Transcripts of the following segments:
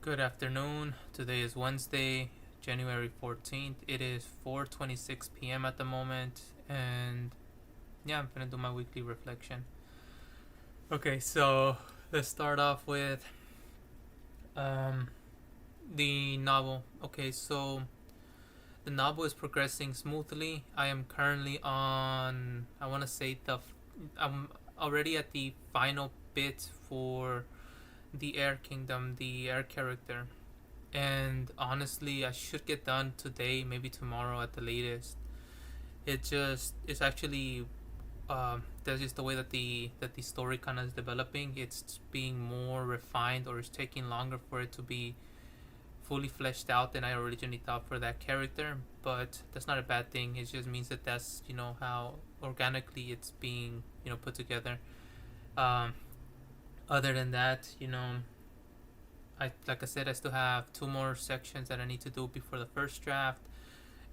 Good afternoon. Today is Wednesday, January 14th. It is 4:26 p.m. at the moment, and yeah, I'm gonna do my weekly reflection. Okay, so let's start off with um, the novel. Okay, so the novel is progressing smoothly. I am currently on, I want to say, I'm already at the final bit for the Air Kingdom, the Air character. And honestly, I should get done today, maybe tomorrow at the latest. It's actually that's just the way that the story kind of is developing. It's being more refined, or it's taking longer for it to be fully fleshed out than I originally thought for that character. But that's not a bad thing. It just means that that's how organically it's being put together. Um, Other than that, I like I said, I still have two more sections that I need to do before the first draft.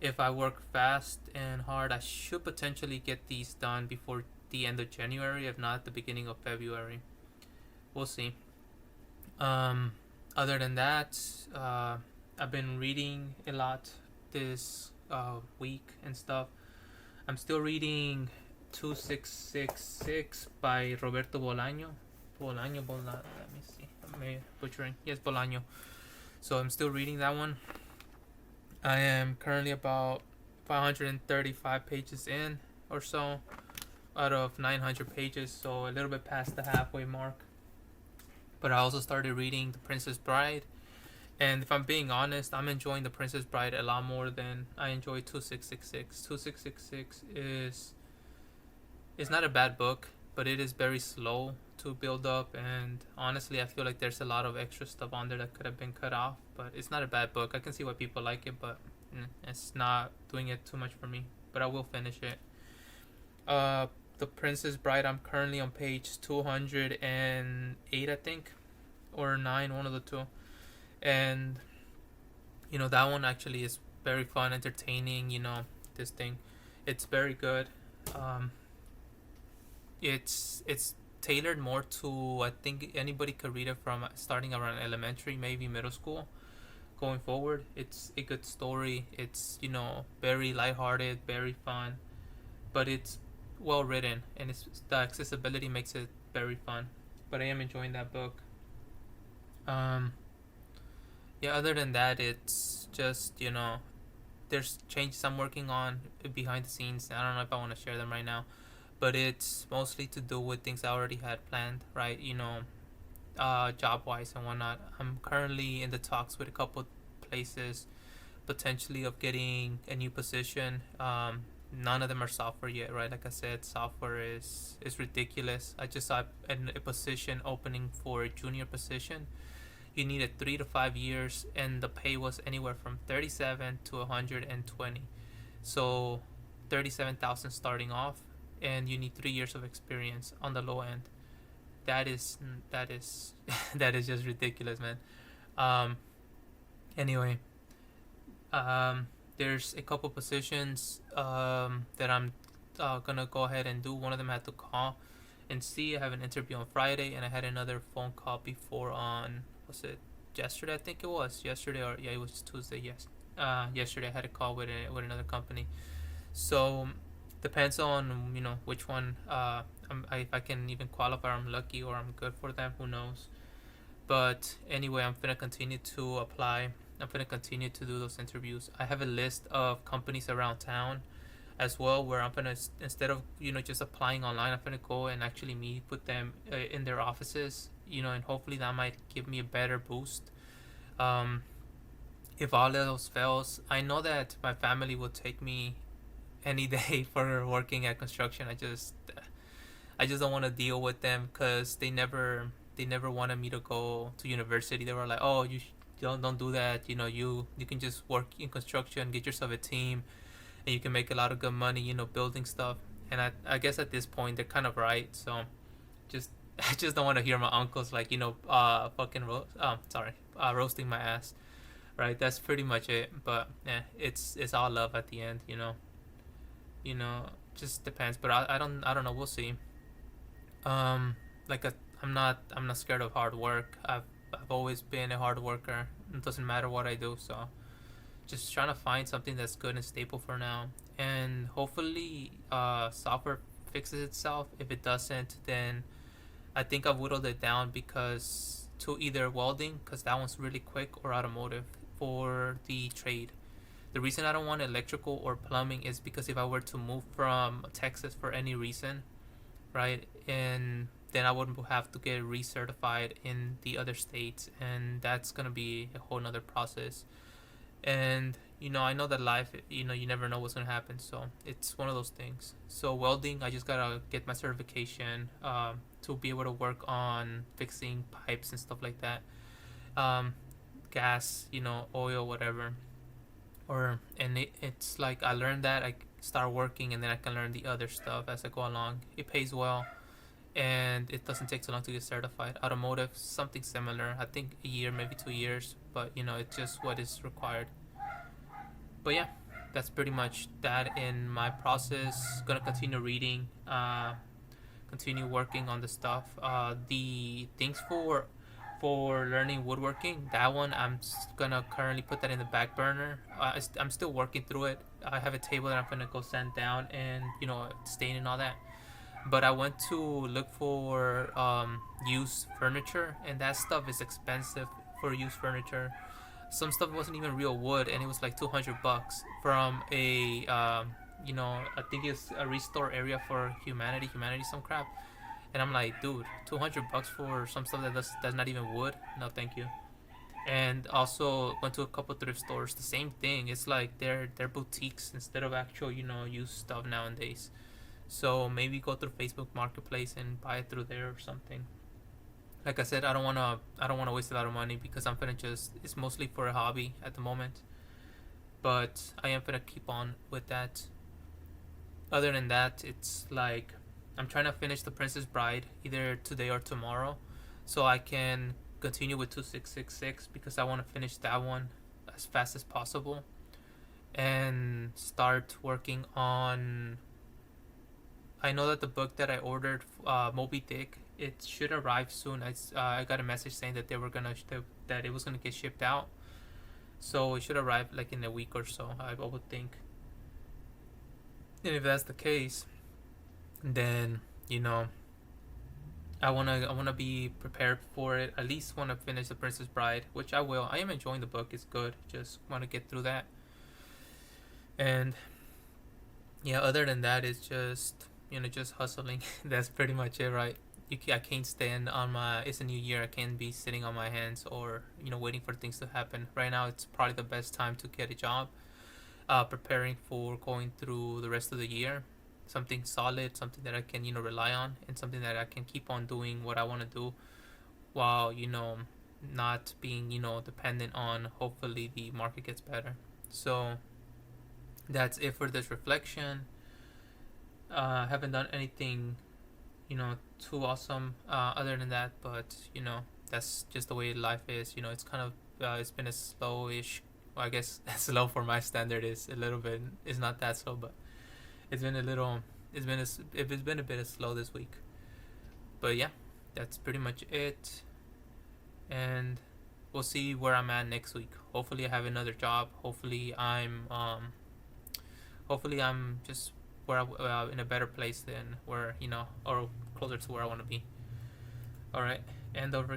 If I work fast and hard, I should potentially get these done before the end of January, if not the beginning of February. We'll see. Um, Other than that, I've been reading a lot this week and stuff. I'm still reading 2666 by Roberto Bolaño. Let me see. I'm butchering. Yes, Bolaño. So I'm still reading that one. I am currently about 535 pages in or so out of 900 pages, so a little bit past the halfway mark. But I also started reading The Princess Bride, and if I'm being honest, I'm enjoying The Princess Bride a lot more than I enjoy 2666. 2666 is not a bad book, but it is very slow to build up, and honestly, I feel like there's a lot of extra stuff on there that could have been cut off. But it's not a bad book. I can see why people like it, but it's not doing it too much for me. But I will finish it. The Princess Bride. I'm currently on page 208, I think, or 9, one of the two, and that one actually is very fun, entertaining. This thing, it's very good. Um, it's tailored more to, I think anybody could read it from starting around elementary, maybe middle school, going forward. It's a good story. It's very lighthearted, very fun, but it's well written, and the accessibility makes it very fun. But I am enjoying that book. Um, yeah. Other than that, it's just there's changes I'm working on behind the scenes. I don't know if I want to share them right now, but it's mostly to do with things I already had planned, right? Job wise and whatnot. I'm currently in the talks with a couple places, potentially of getting a new position. None of them are software yet, right? Like I said, software is ridiculous. I just saw a position opening for a junior position. You needed 3 to 5 years, and the pay was anywhere from 37 to 120. So 37,000 starting off, and you need 3 years of experience on the low end. That is that is just ridiculous, man. Um, anyway, there's a couple positions that I'm gonna go ahead and do. One of them I had to call and see. I have an interview on Friday, and I had another phone call before on, was it yesterday? I think it was yesterday, or yeah, it was Tuesday. Yes, yesterday I had a call with another company. So depends on which one. If I can even qualify, I'm lucky, or I'm good for them. Who knows? But anyway, I'm gonna continue to apply. I'm gonna continue to do those interviews. I have a list of companies around town as well, where I'm gonna, instead of just applying online, I'm gonna go and actually meet with them in their offices. And hopefully that might give me a better boost. Um, if all of those fails, I know that my family will take me any day for working at construction. I just don't want to deal with them, because they never wanted me to go to university. They were like, "Oh, you don't do that. You can just work in construction, get yourself a team, and you can make a lot of good money. Building stuff." And I guess at this point they're kind of right. So just I just don't want to hear my uncles like roasting my ass. Right? That's pretty much it. But yeah, it's all love at the end. You know, just depends. But I don't know. We'll see. Um, like I'm not scared of hard work. I've always been a hard worker. It doesn't matter what I do, so just trying to find something that's good and stable for now. And hopefully, software fixes itself. If it doesn't, then I think I've whittled it down because to either welding, because that one's really quick, or automotive for the trade. The reason I don't want electrical or plumbing is because if I were to move from Texas for any reason, right, and then I would have to get recertified in the other states, and that's gonna be a whole nother process. And I know that life, you never know what's gonna happen, so it's one of those things. So welding, I just gotta get my certification to be able to work on fixing pipes and stuff like that. um, Gas, oil, whatever. It's like I learned that, I start working, and then I can learn the other stuff as I go along. It pays well, and it doesn't take so long to get certified. Automotive, something similar. I think a year, maybe 2 years, but it's just what is required. But yeah, that's pretty much that in my process. Gonna continue reading, continue working on the stuff. The things for learning woodworking, that one I'm gonna currently put that in the back burner. I'm still working through it. I have a table that I'm gonna go sand down and stain and all that. But I went to look for used furniture, and that stuff is expensive for used furniture. Some stuff wasn't even real wood, and it was like $200 from a I think it's a restore area for humanity, some crap. And I'm like, dude, $200 for some stuff that's not even wood? No, thank you. And also went to a couple thrift stores. The same thing. It's like they're boutiques instead of actual used stuff nowadays. So maybe go through Facebook Marketplace and buy it through there or something. Like I said, I don't wanna waste a lot of money because I'm gonna just it's mostly for a hobby at the moment. But I am gonna keep on with that. Other than that, it's like I'm trying to finish The Princess Bride either today or tomorrow, so I can continue with 2666 because I want to finish that one as fast as possible and start working on. I know that the book that I ordered, Moby Dick, it should arrive soon. I got a message saying that that it was gonna get shipped out, so it should arrive like in a week or so. I would think. And if that's the case, then I wanna be prepared for it. At least want to finish The Princess Bride, which I will. I am enjoying the book. It's good. Just want to get through that. And yeah, other than that, it's just hustling. That's pretty much it, right? I can't stand on my. It's a new year. I can't be sitting on my hands or waiting for things to happen. Right now, it's probably the best time to get a job. Preparing for going through the rest of the year, something solid, something that I can rely on, and something that I can keep on doing what I want to do, while not being dependent on hopefully the market gets better. So that's it for this reflection. Haven't done anything too awesome other than that, but that's just the way life is. It's kind of it's been a slowish, well, I guess slow for my standard is a little bit. It's not that slow, but it's been a little. It's been a bit of slow this week. But yeah, that's pretty much it. And we'll see where I'm at next week. Hopefully, I have another job. Hopefully I'm just in a better place than where or closer to where I want to be. All right, end of